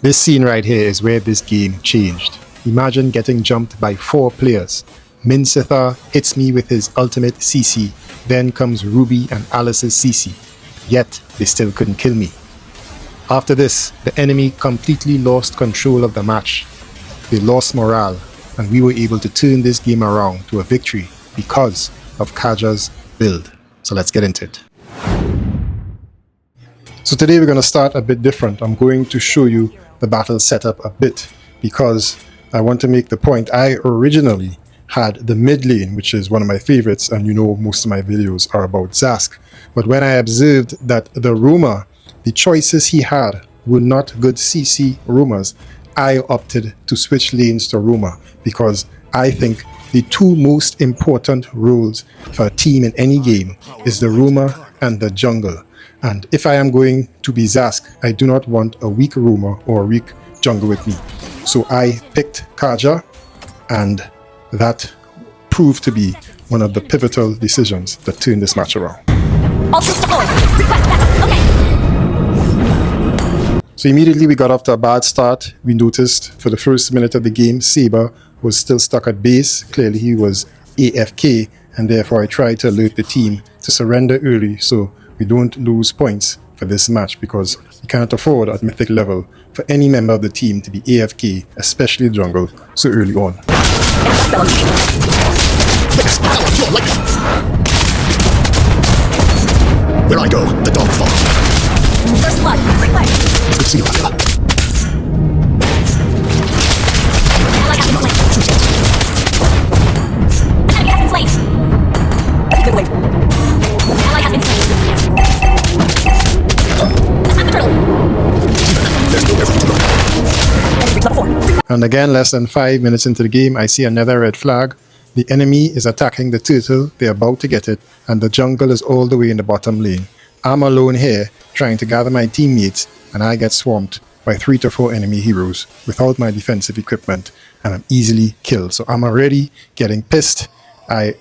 This scene right here is where this game changed. Imagine getting jumped by 4 players. Minsitthar hits me with his ultimate CC, then comes Ruby and Alice's CC. Yet, they still couldn't kill me. After this, the enemy completely lost control of the match. They lost morale, and we were able to turn this game around to a victory because of Kaja's build. So let's get into it. So today we're going to start a bit different. I'm going to show you the battle setup a bit because I want to make the point. I originally had the mid lane, which is one of my favorites, and you know most of my videos are about Zask. But when I observed that the roamer, the choices he had were not good CC roamers, I opted to switch lanes to roamer because I think the 2 most important roles for a team in any game is the roamer and the jungle. And if I am going to be Zask, I do not want a weak roamer or a weak jungle with me. So I picked Kaja, and that proved to be one of the pivotal decisions that turned this match around. So immediately we got off to a bad start. We noticed for the first minute of the game, Saber was still stuck at base. Clearly he was AFK, and therefore I tried to alert the team to surrender early so we don't lose points for this match, because you can't afford at mythic level for any member of the team to be AFK, especially jungle, so early on. Where I go, the dog follows. First blood, quick play. It's good to see you, Kaja. Ally has been slain. Enemy has been slain. Good wait. Ally has been slain. Attack the turtle. There's nowhere for you to run. Enemy reached level 4. And again, less than 5 minutes into the game, I see another red flag. The enemy is attacking the turtle, they're about to get it, and the jungle is all the way in the bottom lane. I'm alone here, trying to gather my teammates, and I get swamped by 3 to 4 enemy heroes without my defensive equipment, and I'm easily killed. So I'm already getting pissed. I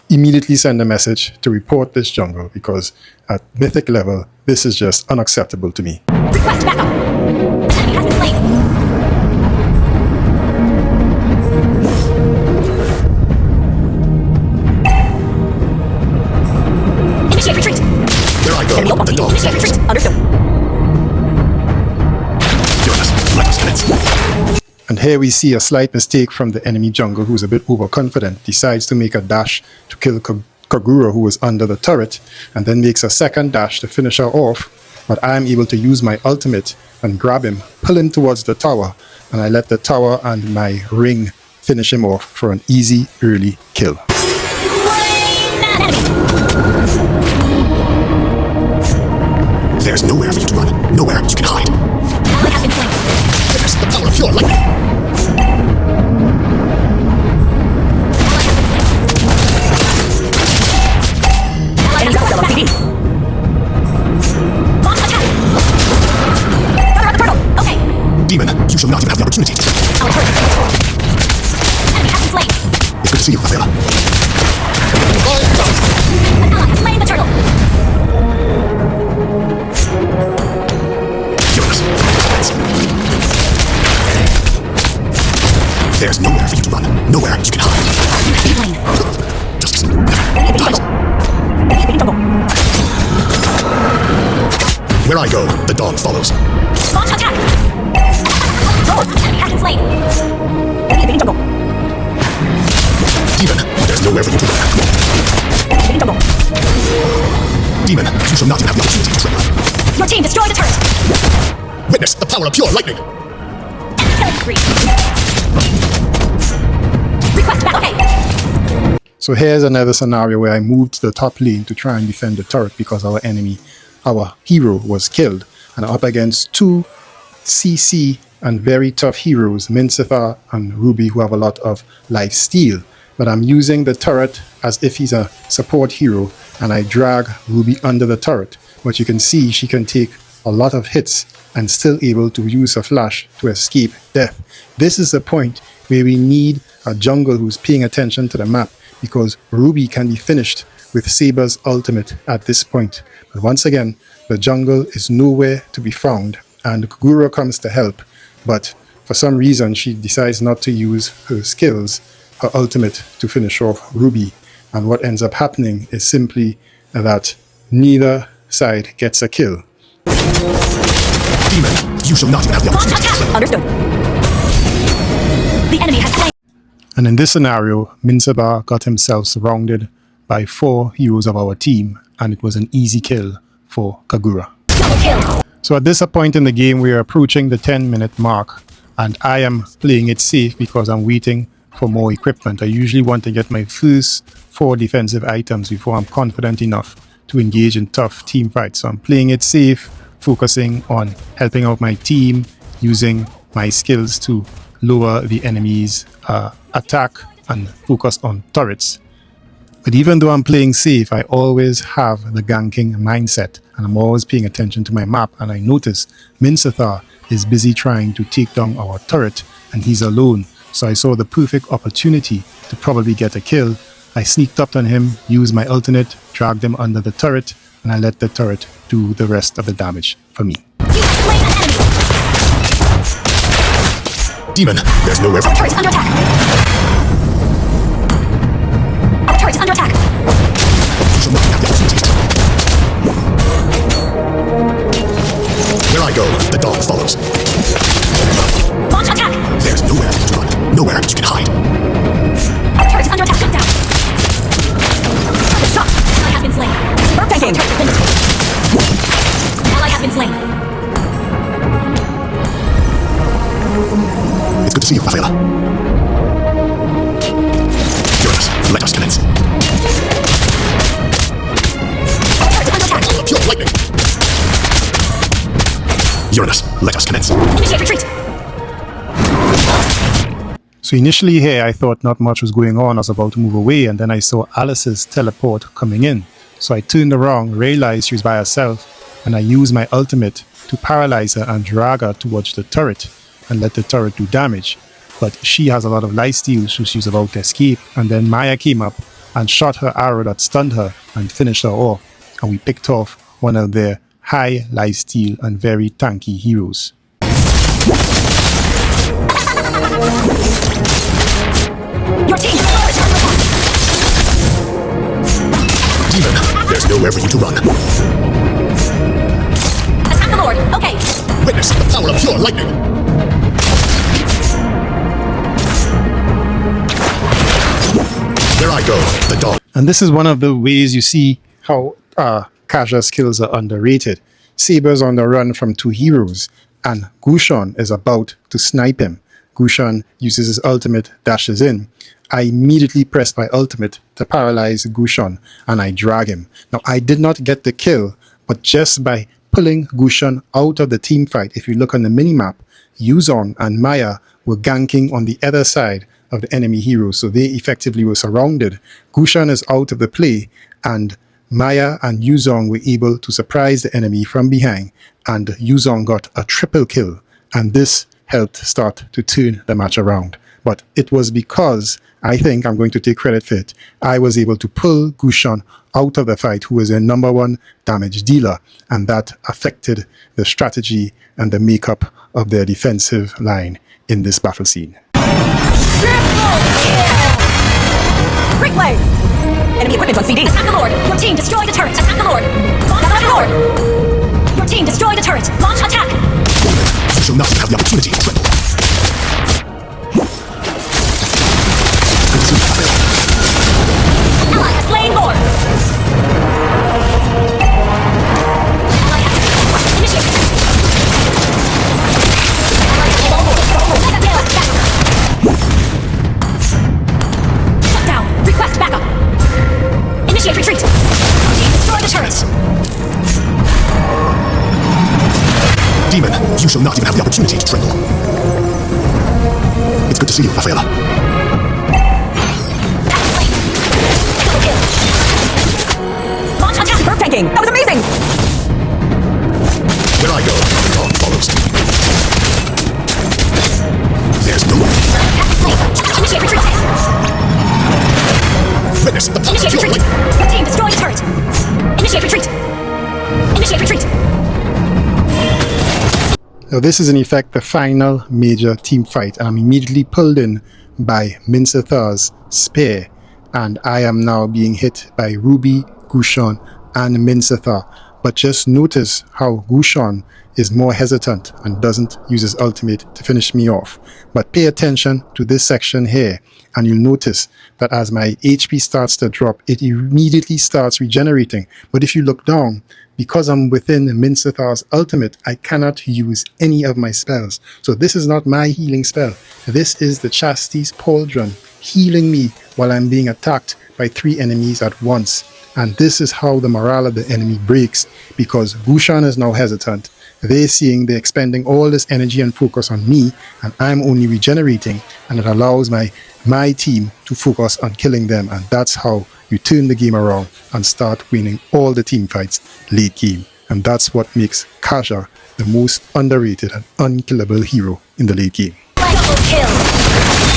immediately send a message to report this jungle, because at mythic level, this is just unacceptable to me. Request backup. Enemy has been slain. Initiate retreat. Where I go, Enemy the dog Initiate follows. retreat. Understood. Join us. Let us commence. And here we see a slight mistake from the enemy jungle, who's a bit overconfident, decides to make a dash to kill Kagura, who was under the turret, and then makes a second dash to finish her off. But I am able to use my ultimate and grab him, pull him towards the tower, and I let the tower and my ring finish him off for an easy early kill. There's nowhere for you to run. Nowhere you can hide. Ally has been slain. Witness the power of pure lightning. Ally has been slain. Ally has been slain. Launch attack. Gather up the turtle. Okay. Demon, you shall not even have the opportunity. Our turret is destroyed. Enemy has been slain. It's good to see you, Kaja. An ally is slaying the turtle. Join us. There's nowhere for you to run. Nowhere you can hide. Slain. Justice. Enemy jungle. Enemy jungle. Where I go, the dog follows. Launch attack. Enemy has been slain. Enemy jungle. Demon, there's nowhere for you to run. Enemy jungle. Demon, you shall not even have the opportunity to trip. Your team destroyed the turret. Witness the power of pure lightning. Killing spree. Request back. Okay. So here's another scenario where I moved to the top lane to try and defend the turret because our hero was killed, and I'm up against 2 CC and very tough heroes, Minsitthar and Ruby, who have a lot of life steal. But I'm using the turret as if he's a support hero, and I drag Ruby under the turret. But you can see she can take a lot of hits and still able to use her flash to escape death. This is the point where we need a jungle who's paying attention to the map, because Ruby can be finished with Saber's ultimate at this point. But once again, the jungle is nowhere to be found, and Kagura comes to help, but for some reason she decides not to use her skills, her ultimate, to finish off Ruby. And what ends up happening is simply that neither side gets a kill. Demon, you shall not even have the Launch opportunity. attack! Understood. The enemy has slain. And in this scenario, Minsitthar got himself surrounded by 4 heroes of our team, and it was an easy kill for Kagura. Double kill. So at this point in the game, we are approaching the 10-minute mark, and I am playing it safe because I'm waiting for more equipment. I usually want to get my first 4 defensive items before I'm confident enough to engage in tough team fights. So I'm playing it safe, focusing on helping out my team, using my skills to lower the enemy's attack and focus on turrets. But even though I'm playing safe, I always have the ganking mindset, and I'm always paying attention to my map, and I notice Minsitthar is busy trying to take down our turret, and he's alone. So I saw the perfect opportunity to probably get a kill. I sneaked up on him, used my ultimate, dragged him under the turret, and I let the turret do the rest of the damage for me. You have slain an enemy. Demon, there's nowhere for Our turret is under attack. Our turret is under attack. you shall not have the opportunity. Where I go, the dog follows. Launch attack. There's nowhere to run, nowhere you can hide. Our turret is under attack. Shut down. Good shot. Ally has been slain. Bird tanking. Turret has been destroyed. Ally has been slain. It's good to see you, Rafaela. Uranus, let us commence. Our turret is under attack. Pure lightning. Uranus, let us commence. Initiate retreat. So initially here, I thought not much was going on. I was about to move away, and then I saw Alice's teleport coming in. So I turned around, realized she was by herself, and I used my ultimate to paralyze her and drag her towards the turret and let the turret do damage. But she has a lot of lifesteal, so she's about to escape. And then Maya came up and shot her arrow that stunned her and finished her off. And we picked off one of their high lifesteal and very tanky heroes. Your team is under attack. Demon, there's nowhere for you to run. Attack the Lord. Okay. Witness the power of pure lightning. Where I go, the dog. And this is one of the ways you see how Kaja's skills are underrated. Saber's on the run from 2 heroes, and Gushon is about to snipe him. Gushon uses his ultimate, dashes in. I immediately press my ultimate to paralyze Gushon, and I drag him. Now, I did not get the kill, but just by pulling Gushon out of the team fight, if you look on the minimap, Yuzong and Maya were ganking on the other side of the enemy heroes, so they effectively were surrounded. Gushon is out of the play, and Maya and Yuzong were able to surprise the enemy from behind, and Yuzong got a triple kill, and this helped start to turn the match around. But it was because, I think I'm going to take credit for it, I was able to pull Gushon out of the fight, who was their #1 damage dealer, and that affected the strategy and the makeup of their defensive line in this battle scene. Great play. Enemy equipment on CD. Attack the Lord. Your team destroy the turret. Attack the Lord. Attack the Lord. Your team destroy the turret. Launch attack. You shall not have the opportunity to tremble. Good to see you, Rafaela. Ally has slain more. Ally has initiate. Ally has slain more. Mega kill. Shut down. Request backup. Initiate retreat. Team destroy the turret. Demon, you shall not even have the opportunity to tremble. It's good to see you, Rafaela. Double kill. Launch attack. Bird tanking. That was amazing. Where I go, the dog follows. There's no way. Initiate retreat. Witness the power of Initiate pure retreat. lightning. Your team destroy the turret. Initiate retreat. Initiate retreat. Now this is in effect the final major team fight, and I'm immediately pulled in by Minsithar's spear, and I am now being hit by Ruby, Gushon, and Minsitthar. But just notice how Gushon is more hesitant and doesn't use his ultimate to finish me off. But pay attention to this section here, and you'll notice that as my HP starts to drop, it immediately starts regenerating. But if you look down, because I'm within Minsithar's ultimate, I cannot use any of my spells. So this is not my healing spell. This is the Chastity's Pauldron healing me while I'm being attacked by 3 enemies at once. And this is how the morale of the enemy breaks, because Gushon is now hesitant. They're seeing they're expending all this energy and focus on me, and I'm only regenerating, and it allows my team to focus on killing them. And that's how you turn the game around and start winning all the team fights late game. And that's what makes Kaja the most underrated and unkillable hero in the late game. Double kill.